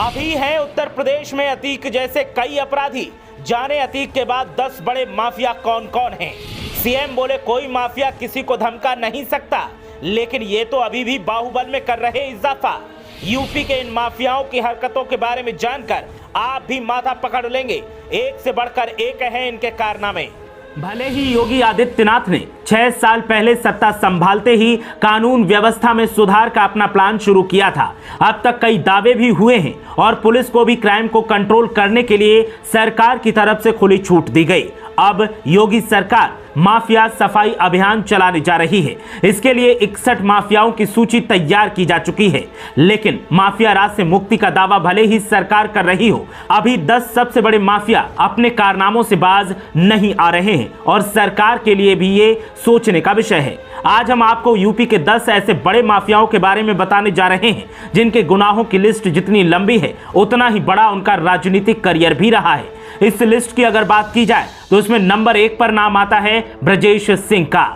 अभी है उत्तर प्रदेश में अतीक जैसे कई अपराधी। जाने अतीक के बाद 10 बड़े माफिया कौन कौन हैं। सीएम बोले कोई माफिया किसी को धमका नहीं सकता, लेकिन ये तो अभी भी बाहुबल में कर रहे इजाफा। यूपी के इन माफियाओं की हरकतों के बारे में जानकर आप भी माथा पकड़ लेंगे। एक से बढ़कर एक है इनके कारनामे। भले ही योगी आदित्यनाथ ने 6 साल पहले सत्ता संभालते ही कानून व्यवस्था में सुधार का अपना प्लान शुरू किया था, अब तक कई दावे भी हुए हैं और पुलिस को भी क्राइम को कंट्रोल करने के लिए सरकार की तरफ से खुली छूट दी गई। अब योगी सरकार माफिया सफाई अभियान चलाने जा रही है। इसके लिए 61 माफियाओं की सूची तैयार की जा चुकी है, लेकिन माफिया राज से मुक्ति का दावा भले ही सरकार कर रही हो, अभी 10 सबसे बड़े माफिया अपने कारनामों से बाज नहीं आ रहे हैं और सरकार के लिए भी ये सोचने का विषय है। आज हम आपको यूपी के 10 ऐसे बड़े माफियाओं के बारे में बताने जा रहे हैं जिनके गुनाहों की लिस्ट जितनी लंबी है उतना ही बड़ा उनका राजनीतिक करियर भी रहा है। इस लिस्ट की अगर बात की जाए तो इसमें नंबर 1 पर नाम आता है ब्रजेश सिंह का।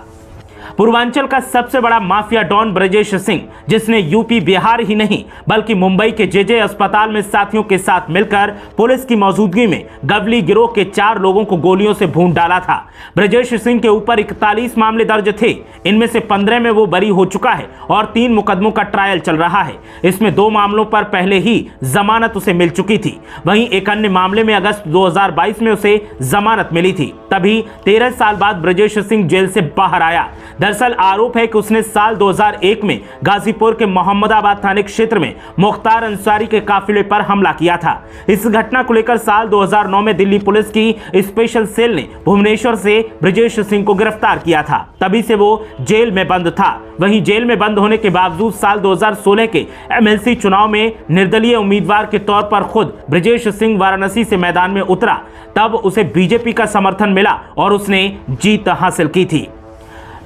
पूर्वांचल का सबसे बड़ा माफिया डॉन ब्रजेश सिंह, जिसने यूपी बिहार ही नहीं बल्कि मुंबई के जेजे अस्पताल में साथियों के साथ मिलकर पुलिस की मौजूदगी में गवली गिरोह के 4 लोगों को गोलियों से भून डाला था। ब्रजेश सिंह के ऊपर 41 मामले दर्ज थे, इनमें से 15 में वो बरी हो चुका है और 3 मुकदमों का ट्रायल चल रहा है। इसमें 2 मामलों पर पहले ही जमानत उसे मिल चुकी थी। वहीं एक अन्य मामले में अगस्त 2022 में उसे जमानत मिली थी। तभी 13 साल बाद ब्रजेश सिंह जेल से बाहर आया। दरअसल आरोप है कि उसने साल 2001 में गाजीपुर के मोहम्मदाबाद थाने क्षेत्र में मुख्तार अंसारी के काफिले पर हमला किया था। इस घटना को लेकर साल 2009 में दिल्ली पुलिस की स्पेशल सेल ने भुवनेश्वर से ब्रजेश सिंह को गिरफ्तार किया था। तभी से वो जेल में बंद था। वहीं जेल में बंद होने के बावजूद साल 2016 के एमएलसी चुनाव में निर्दलीय उम्मीदवार के तौर पर खुद ब्रजेश सिंह वाराणसी से मैदान में उतरा। तब उसे बीजेपी का समर्थन मिला और उसने जीत हासिल की थी।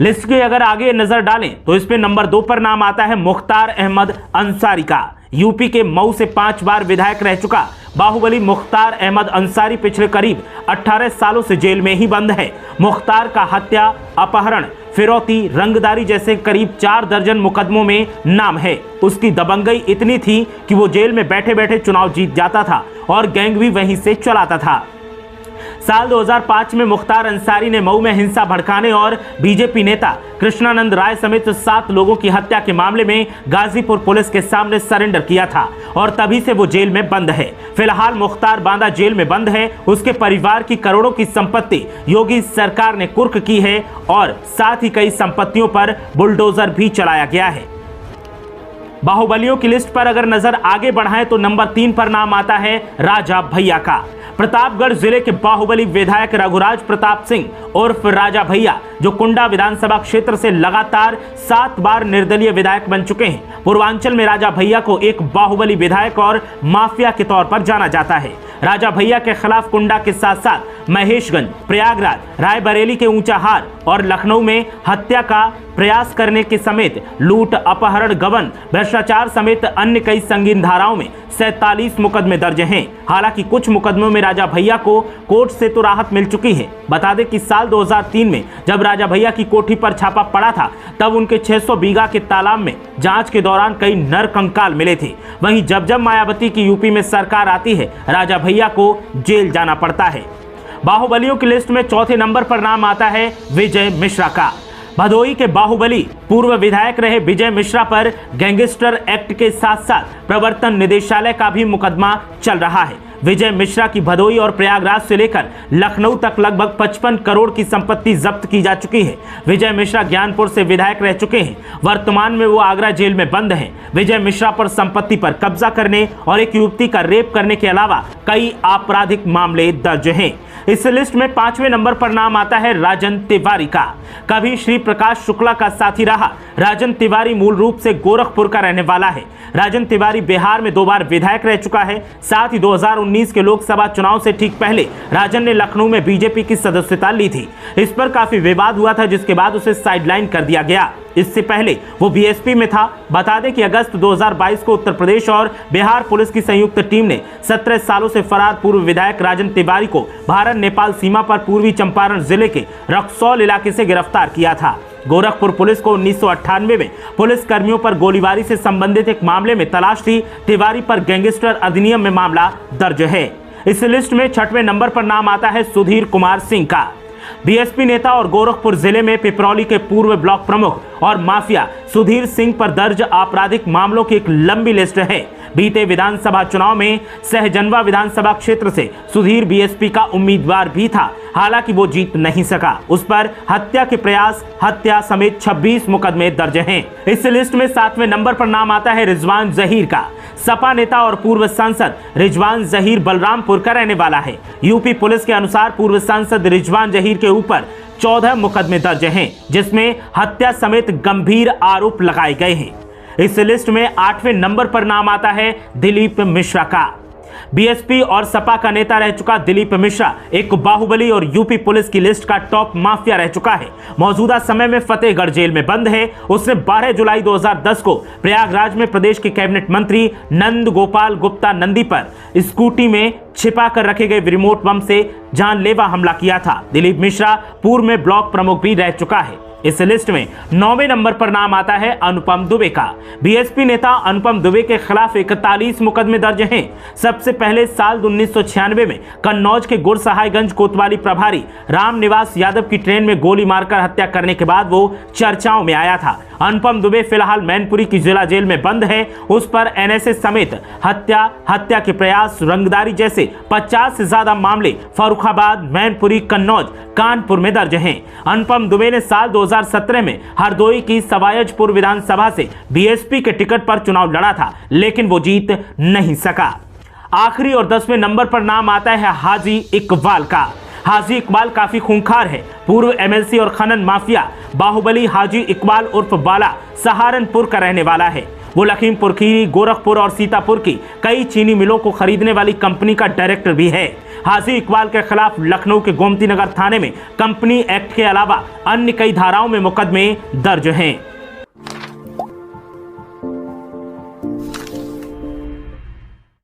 लिस्ट की अगर आगे नजर डालें तो इस पे नंबर 2 पर नाम आता है मुख्तार अहमद अंसारी का। यूपी के मऊ से 5 बार विधायक रह चुका बाहुबली मुख्तार अहमद अंसारी पिछले करीब 18 सालों से जेल में ही बंद है। मुख्तार का हत्या, अपहरण, फिरौती, रंगदारी जैसे करीब 4 दर्जन मुकदमों में नाम है। उसकी दबंगई इतनी थी कि वो जेल में बैठे बैठे चुनाव जीत जाता था और गैंग भी वहीं से चलाता था। साल 2005 में मुख्तार अंसारी ने मऊ में हिंसा भड़काने और बीजेपी नेता कृष्णानंद राय समेत 7 लोगों की हत्या के मामले में गाजीपुर पुलिस के सामने सरेंडर किया था और तभी से वो जेल में बंद है। फिलहाल मुख्तार बांदा जेल में बंद है। उसके परिवार की करोड़ों की संपत्ति योगी सरकार ने कुर्क की है और साथ ही कई संपत्तियों पर बुलडोजर भी चलाया गया है। बाहुबलियों की लिस्ट पर अगर नजर आगे बढ़ाएं तो नंबर 3 पर नाम आता है राजा भैया का। प्रतापगढ़ जिले के बाहुबली विधायक रघुराज प्रताप सिंह उर्फ राजा भैया, जो कुंडा विधानसभा क्षेत्र से लगातार 7 बार निर्दलीय विधायक बन चुके हैं। पूर्वांचल में राजा भैया को एक बाहुबली विधायक और माफिया के तौर पर जाना जाता है। राजा भैया के खिलाफ कुंडा के साथ साथ महेशगंज, प्रयागराज, रायबरेली के ऊंचाहार और लखनऊ में हत्या का प्रयास करने के समेत लूट, अपहरण, गबन, भ्रष्टाचार समेत अन्य कई संगीन धाराओं में 47 मुकदमे दर्ज हैं। हालांकि कुछ मुकदमों में राजा भैया को कोर्ट से तो राहत मिल चुकी है। बता दें कि साल 2003 में जब राजा भैया की कोठी पर छापा पड़ा था, तब उनके 600 बीघा के तालाब में जांच के दौरान कई नर कंकाल मिले थे। वहीं जब मायावती की यूपी में सरकार आती है, राजा भैया को जेल जाना पड़ता है। बाहुबलियों की लिस्ट में 4थे नंबर पर नाम आता है विजय मिश्रा का। भदोई के बाहुबली पूर्व विधायक रहे विजय मिश्रा पर गैंगस्टर एक्ट के साथ साथ प्रवर्तन निदेशालय का भी मुकदमा चल रहा है। विजय मिश्रा की भदोई और प्रयागराज से लेकर लखनऊ तक लगभग 55 करोड़ की संपत्ति जब्त की जा चुकी है। विजय मिश्रा ज्ञानपुर से विधायक रह चुके हैं। वर्तमान में वो आगरा जेल में बंद हैं। विजय मिश्रा पर संपत्ति पर कब्जा करने और एक युवती का रेप करने के अलावा कई आपराधिक मामले दर्ज हैं। इस लिस्ट में 5वें नंबर पर नाम आता है राजन तिवारी का। कभी श्री प्रकाश शुक्ला का साथी रहा राजन तिवारी मूल रूप से गोरखपुर का रहने वाला है। राजन तिवारी बिहार में 2 बार विधायक रह चुका है। साथ ही 2019 के लोकसभा चुनाव से ठीक पहले राजन ने लखनऊ में बीजेपी की सदस्यता ली थी। इस पर काफी विवाद हुआ था, जिसके बाद उसे साइडलाइन कर दिया गया। इससे पहले वो बीएसपी में था। बता दें कि अगस्त 2022 को उत्तर प्रदेश और बिहार पुलिस की संयुक्त टीम ने 17 सालों से फरार पूर्व विधायक राजन तिवारी को भारत नेपाल सीमा पर पूर्वी चंपारण जिले के रक्सौल इलाके से गिरफ्तार किया था। गोरखपुर पुलिस को 1998 में पुलिस कर्मियों पर गोलीबारी से संबंधित एक मामले में तलाश थी। तिवारी पर गैंगस्टर अधिनियम में मामला दर्ज है। इस लिस्ट में 6वें नंबर पर नाम आता है सुधीर कुमार सिंह का। बीएसपी नेता और गोरखपुर जिले में पिपरौली के पूर्व ब्लॉक प्रमुख और माफिया सुधीर सिंह पर दर्ज आपराधिक मामलों की एक लंबी लिस्ट है। बीते विधानसभा चुनाव में सहजनवा विधानसभा क्षेत्र से सुधीर बीएसपी का उम्मीदवार भी था, हालांकि वो जीत नहीं सका। उस पर हत्या के प्रयास, हत्या समेत 26 मुकदमे दर्ज हैं। इस लिस्ट में 7वें नंबर पर नाम आता है रिजवान जहीर का। सपा नेता और पूर्व सांसद रिजवान जहीर बलरामपुर का रहने वाला है। यूपी पुलिस के अनुसार पूर्व सांसद रिजवान जहीर के ऊपर 14 मुकदमे दर्ज हैं, जिसमें हत्या समेत गंभीर आरोप लगाए गए हैं। इस लिस्ट में 8वें नंबर पर नाम आता है दिलीप मिश्रा का। बीएसपी और सपा का नेता रह चुका दिलीप मिश्रा एक बाहुबली और यूपी पुलिस की लिस्ट का टॉप माफिया रह चुका है। मौजूदा समय में फतेहगढ़ जेल में बंद है। उसने 12 जुलाई 2010 को प्रयागराज में प्रदेश के कैबिनेट मंत्री नंद गोपाल गुप्ता नंदी पर स्कूटी में छिपा कर रखे गए रिमोट बम से जानलेवा हमला किया था। दिलीप मिश्रा पूर्व में ब्लॉक प्रमुख भी रह चुका है। इस लिस्ट में 9वें नंबर पर नाम आता है अनुपम दुबे का। बीएसपी नेता अनुपम दुबे के खिलाफ 41 मुकदमे दर्ज हैं। सबसे पहले साल 1996 में कन्नौज के गुरसहायगंज कोतवाली प्रभारी रामनिवास यादव की ट्रेन में गोली मारकर हत्या करने के बाद वो चर्चाओं में आया था। अनुपम दुबे फिलहाल मैनपुरी की जिला जेल में बंद है। उस पर एनएसए समेत हत्या के प्रयास, रंगदारी जैसे 50 से ज्यादा मामले फर्रुखाबाद, मैनपुरी, कन्नौज, कानपुर में दर्ज हैं। अनुपम दुबे ने साल 2017 में हरदोई की सवायजपुर विधानसभा से बीएसपी के टिकट पर चुनाव लड़ा था, लेकिन वो जीत नहीं सका। आखिरी और 10वें नंबर पर नाम आता है हाजी इकबाल का। हाजी इकबाल काफी खूंखार है। पूर्व एमएलसी और खनन माफिया बाहुबली हाजी इकबाल उर्फ बाला सहारनपुर का रहने वाला है। वो लखीमपुर खीरी, गोरखपुर और सीतापुर की कई चीनी मिलों को खरीदने वाली कंपनी का डायरेक्टर भी है। हाजी इकबाल के खिलाफ लखनऊ के गोमती नगर थाने में कंपनी एक्ट के अलावा अन्य कई धाराओं में मुकदमे दर्ज हैं।